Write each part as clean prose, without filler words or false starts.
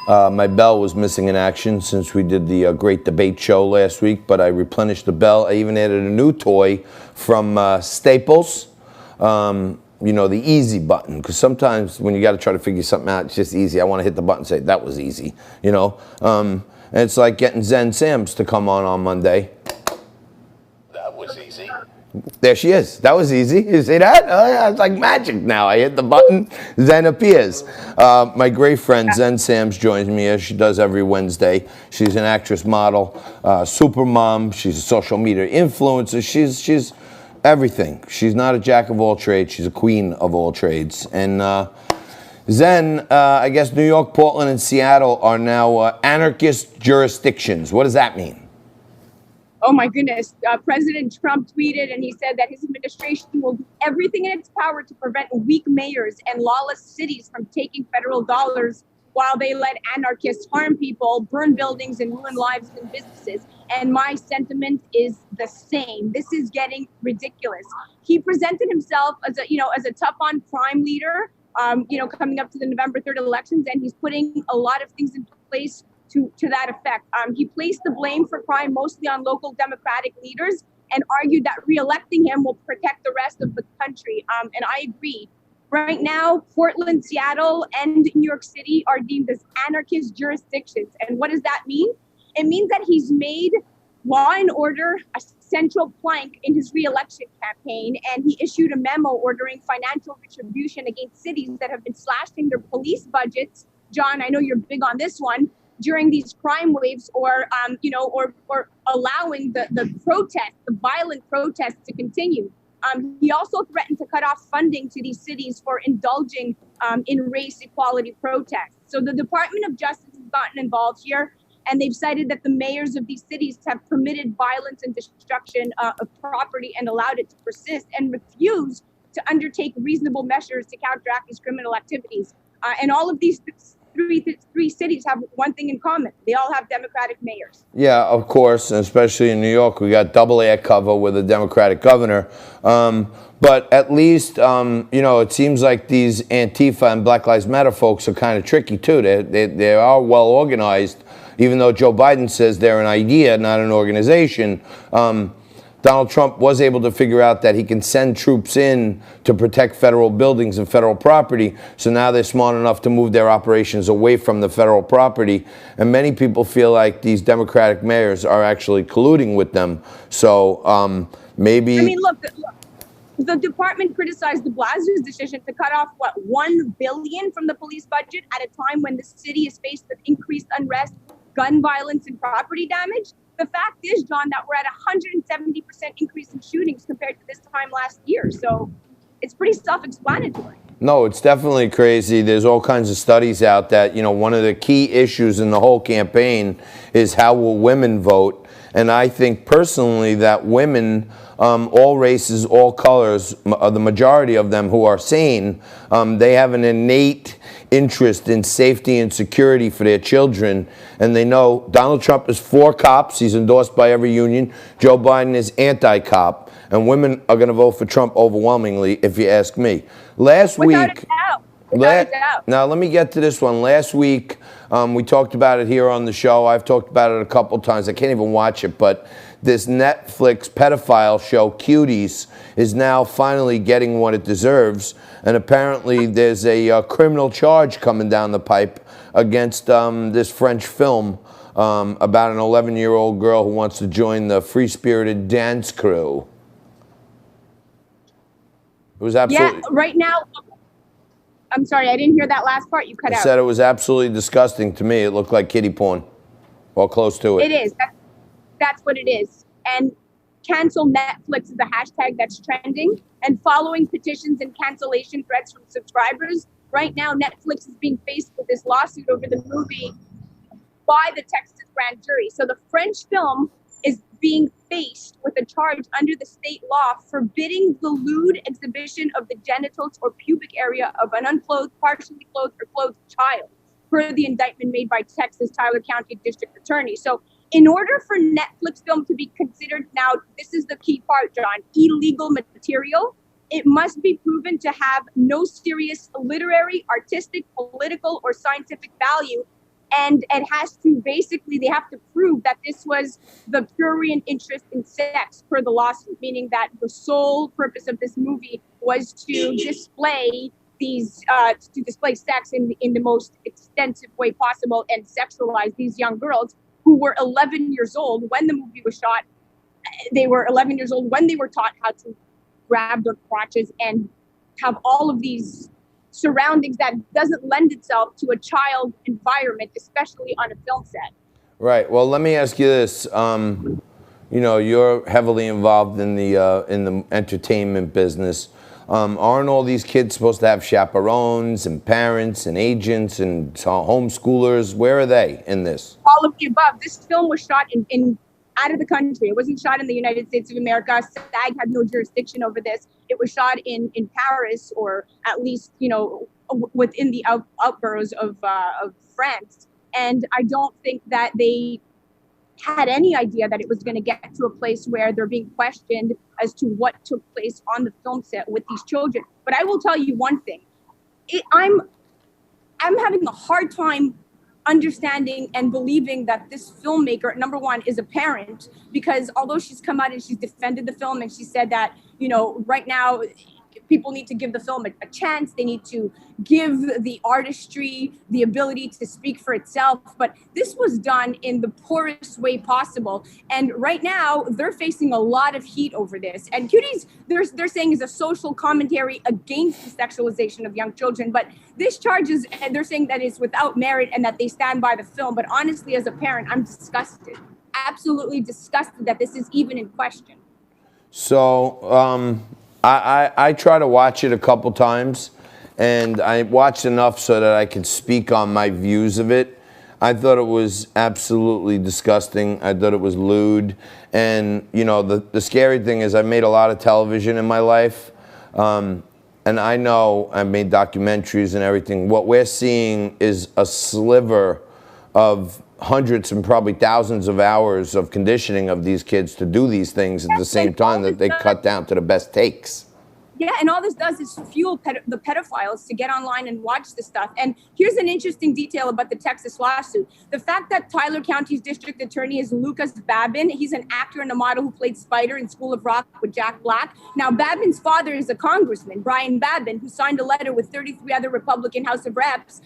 My bell was missing in action since we did the great debate show last week, but I replenished the bell. I even added a new toy from Staples. You know, the easy button, because sometimes when you got to try to figure something out, it's just easy. I want to hit the button and say, that was easy, you know. And it's like getting Zen Sam's to come on Monday. That was easy. There she is. That was easy. You see that? It's like magic now. I hit the button, Zen appears. My great friend Zen Sams joins me as she does every Wednesday. She's an actress, model, super mom. She's a social media influencer. She's everything. She's not a jack of all trades. She's a queen of all trades. And Zen, I guess New York, Portland, and Seattle are now anarchist jurisdictions. What does that mean? Oh my goodness. President Trump tweeted and he said that his administration will do everything in its power to prevent weak mayors and lawless cities from taking federal dollars while they let anarchists harm people, burn buildings, and ruin lives and businesses. And my sentiment is the same. This is getting ridiculous. He presented himself as a tough on crime leader, coming up to the November 3rd elections, and he's putting a lot of things in place to that effect. He placed the blame for crime mostly on local Democratic leaders and argued that re-electing him will protect the rest of the country. And I agree. Right now, Portland, Seattle, and New York City are deemed as anarchist jurisdictions. And what does that mean? It means that he's made law and order a central plank in his re-election campaign, and he issued a memo ordering financial retribution against cities that have been slashing their police budgets. John, I know you're big on this one, during these crime waves, or allowing the violent protests to continue. He also threatened to cut off funding to these cities for indulging in race equality protests. So the Department of Justice has gotten involved here, and they've cited that the mayors of these cities have permitted violence and destruction of property and allowed it to persist, and refused to undertake reasonable measures to counteract these criminal activities. And all of these three cities have one thing in common. They all have Democratic mayors. Yeah, of course, and especially in New York, we got double air cover with a Democratic governor. But at least, it seems like these Antifa and Black Lives Matter folks are kind of tricky, too. They are well organized, even though Joe Biden says they're an idea, not an organization. Donald Trump was able to figure out that he can send troops in to protect federal buildings and federal property. So now they're smart enough to move their operations away from the federal property. And many people feel like these Democratic mayors are actually colluding with them. So maybe... I mean, look, the department criticized de Blasio's decision to cut off, $1 billion from the police budget at a time when the city is faced with increased unrest, gun violence, and property damage. The fact is, John, that we're at a 170% increase in shootings compared to this time last year. So it's pretty self-explanatory. No, it's definitely crazy. There's all kinds of studies out that, one of the key issues in the whole campaign is how will women vote. And I think personally that women, all races, all colors, the majority of them who are sane, they have an innate interest in safety and security for their children. And they know Donald Trump is for cops. He's endorsed by every union. Joe Biden is anti-cop. And women are going to vote for Trump overwhelmingly, if you ask me. Last week... Now, let me get to this one. Last week, we talked about it here on the show. I've talked about it a couple times. I can't even watch it, but this Netflix pedophile show, Cuties, is now finally getting what it deserves. And apparently, there's a criminal charge coming down the pipe against this French film about an 11-year-old girl who wants to join the free-spirited dance crew. It was absolutely... Yeah, right now... I'm sorry, I didn't hear that last part. You cut out. I said it was absolutely disgusting to me. It looked like kiddie porn, or close to it. It is. That's what it is. And cancel Netflix is the hashtag that's trending. And following petitions and cancellation threats from subscribers, right now Netflix is being faced with this lawsuit over the movie by the Texas grand jury. So the French film is being faced with a charge under the state law forbidding the lewd exhibition of the genitals or pubic area of an unclothed, partially clothed, or clothed child, per the indictment made by Texas Tyler County District Attorney. So in order for Netflix film to be considered, now this is the key part, John, illegal material, it must be proven to have no serious literary, artistic, political, or scientific value, And it has to basically, they have to prove that this was the prurient interest in sex per the lawsuit, meaning that the sole purpose of this movie was to display to display sex in the most extensive way possible and sexualize these young girls who were 11 years old when the movie was shot. They were 11 years old when they were taught how to grab their crotches and have all of these surroundings that doesn't lend itself to a child environment, especially on a film set. Right. Well, let me ask you this. You know, you're heavily involved in the entertainment business. Aren't all these kids supposed to have chaperones and parents and agents and homeschoolers? Where are they in this? All of the above. This film was shot in out of the country. It wasn't shot in the United States of America. SAG had no jurisdiction over this. It was shot in Paris, or at least, you know, within the outboroughs of France. And I don't think that they had any idea that it was going to get to a place where they're being questioned as to what took place on the film set with these children. But I will tell you one thing. I'm having a hard time understanding and believing that this filmmaker, number one, is a parent, because although she's come out and she's defended the film and she said that, you know, right now people need to give the film a chance. They need to give the artistry the ability to speak for itself. But this was done in the poorest way possible. And right now they're facing a lot of heat over this. And Cuties, they're saying, is a social commentary against the sexualization of young children. But this charge is, and they're saying that it's without merit and that they stand by the film. But honestly, as a parent, I'm disgusted, absolutely disgusted that this is even in question. So, I try to watch it a couple times, and I watched enough so that I could speak on my views of it. I thought it was absolutely disgusting. I thought it was lewd. And, you know, the scary thing is I've made a lot of television in my life, and I know I've made documentaries and everything. What we're seeing is a sliver of hundreds and probably thousands of hours of conditioning of these kids to do these things at the same time that they cut down to the best takes. Yeah, and all this does is fuel the pedophiles to get online and watch this stuff. And here's an interesting detail about the Texas lawsuit. The fact that Tyler County's district attorney is Lucas Babin. He's an actor and a model who played Spider in School of Rock with Jack Black. Now, Babin's father is a congressman, Brian Babin, who signed a letter with 33 other Republican House of Reps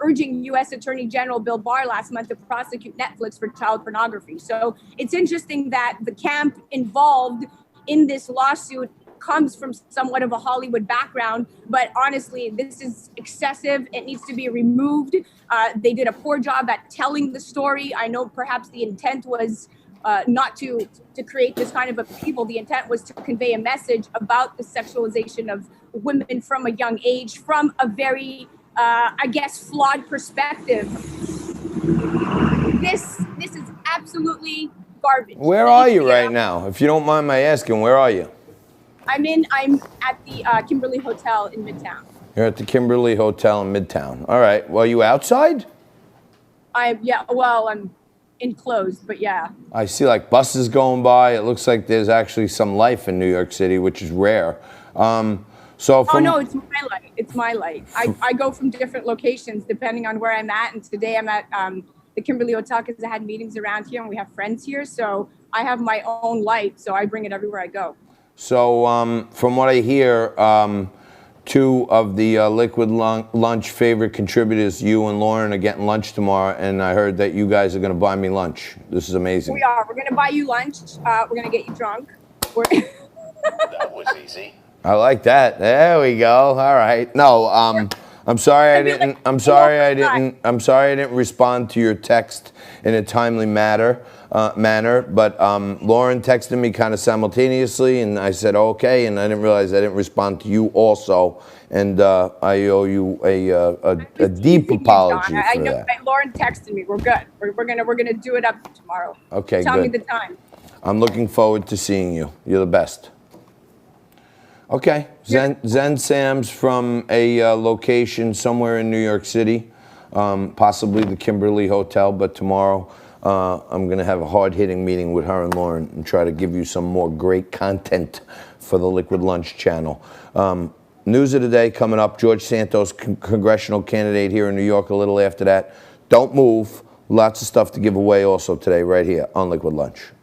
urging U.S. Attorney General Bill Barr last month to prosecute Netflix for child pornography. So it's interesting that the camp involved in this lawsuit comes from somewhat of a Hollywood background, but honestly, this is excessive. It needs to be removed. They did a poor job at telling the story. I know perhaps the intent was not to create this kind of upheaval. The intent was to convey a message about the sexualization of women from a young age, from a very, I guess, flawed perspective. This is absolutely garbage. Where are you right now? If you don't mind my asking, where are you? I'm at the Kimberly Hotel in Midtown. You're at the Kimberly Hotel in Midtown. All right. Well, are you outside? I'm enclosed, but yeah. I see like buses going by. It looks like there's actually some life in New York City, which is rare. Oh no, it's my light. It's my light. I go from different locations depending on where I'm at. And today I'm at the Kimberly Hotel because I had meetings around here and we have friends here. So I have my own light. So I bring it everywhere I go. So from what I hear, two of the Liquid Lunch favorite contributors, you and Lauren, are getting lunch tomorrow, and I heard that you guys are going to buy me lunch. This is amazing. We are. We're going to buy you lunch. We're going to get you drunk. That was easy. I like that. There we go. All right. No, I'm sorry I didn't. I'm sorry I didn't respond to your text in a timely manner. But Lauren texted me kind of simultaneously, and I said okay, and I didn't realize I didn't respond to you also, and I owe you a deep apology I for know that. Lauren texted me. We're good. We're gonna do it up tomorrow. Okay, Tell me good. the time. I'm looking forward to seeing you. You're the best. Okay, Zen Sam's from a location somewhere in New York City, possibly the Kimberly Hotel, but tomorrow I'm going to have a hard-hitting meeting with her and Lauren and try to give you some more great content for the Liquid Lunch channel. News of the day coming up, George Santos, congressional candidate here in New York, a little after that. Don't move. Lots of stuff to give away also today right here on Liquid Lunch.